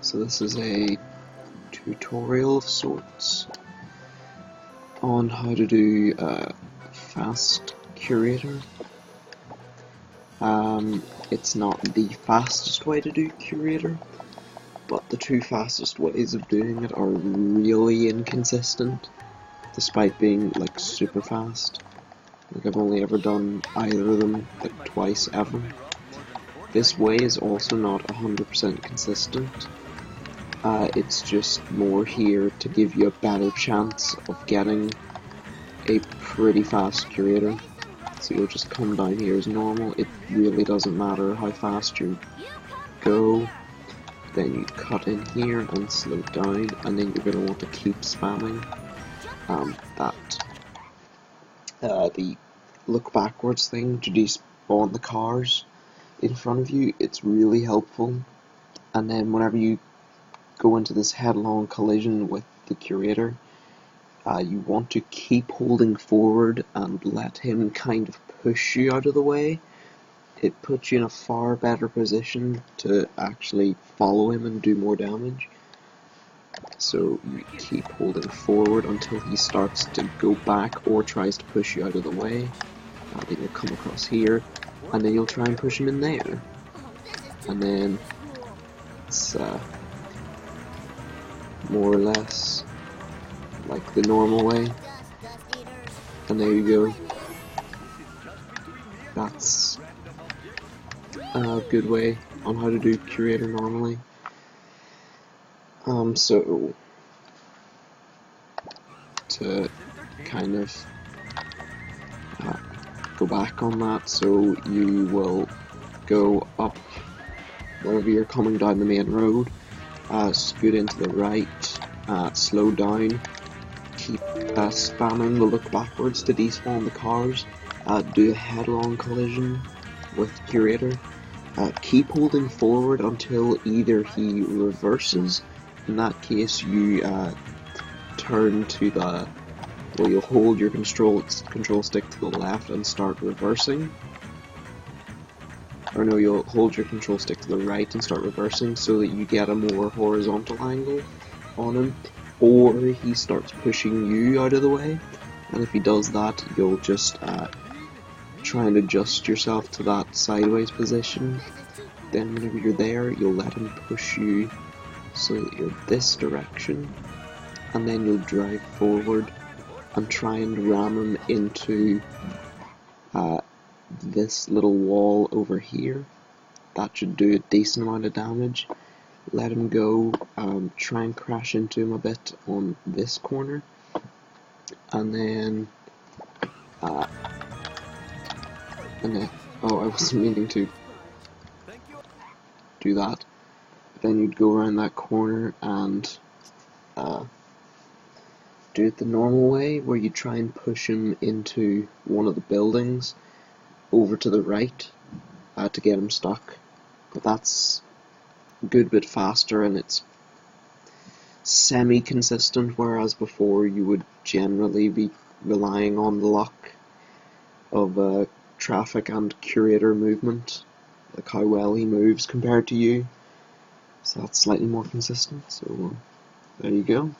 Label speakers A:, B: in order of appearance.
A: So this is a tutorial of sorts on how to do fast Curator. It's not the fastest way to do Curator, but the two fastest ways of doing it are really inconsistent, despite being like super fast. Like I've only ever done either of them like twice ever. This way is also not 100% consistent. It's just more here to give you a better chance of getting a pretty fast Curator. So you'll just come down here as normal. It really doesn't matter how fast you go. Then you cut in here and slow down, and then you're going to want to keep spamming the look backwards thing to despawn the cars in front of you. It's really helpful. And then whenever you go into this headlong collision with the Curator, you want to keep holding forward and let him kind of push you out of the way. It puts you in a far better position to actually follow him and do more damage. So you keep holding forward until he starts to go back or tries to push you out of the way. Then you'll come across here, and then you'll try and push him in there. And then it's more or less like the normal way. And there you go. That's a good way on how to do Curator normally. So to kind of go back on that, so you will go up wherever you're coming down the main road, scoot into the right, slow down, keep spamming the look backwards to despawn the cars, do a headlong collision with Curator, keep holding forward until either he reverses. In that case, you turn to the, well, you'll hold your control stick to the left and start reversing. Or no, you'll hold your control stick to the right and start reversing so that you get a more horizontal angle on him. Or he starts pushing you out of the way, and if he does that, you'll just try and adjust yourself to that sideways position. Then whenever you're there, you'll let him push you so that you're this direction, and then you'll drive forward and try and ram him into this little wall over here. That should do a decent amount of damage. Let him go, try and crash into him a bit on this corner, and then oh, I wasn't meaning to do that. Then you'd go around that corner and do it the normal way, where you try and push him into one of the buildings over to the right to get him stuck. But that's a good bit faster, and it's semi-consistent, whereas before you would generally be relying on the luck of traffic and Curator movement, like how well he moves compared to you. So that's slightly more consistent, so there you go.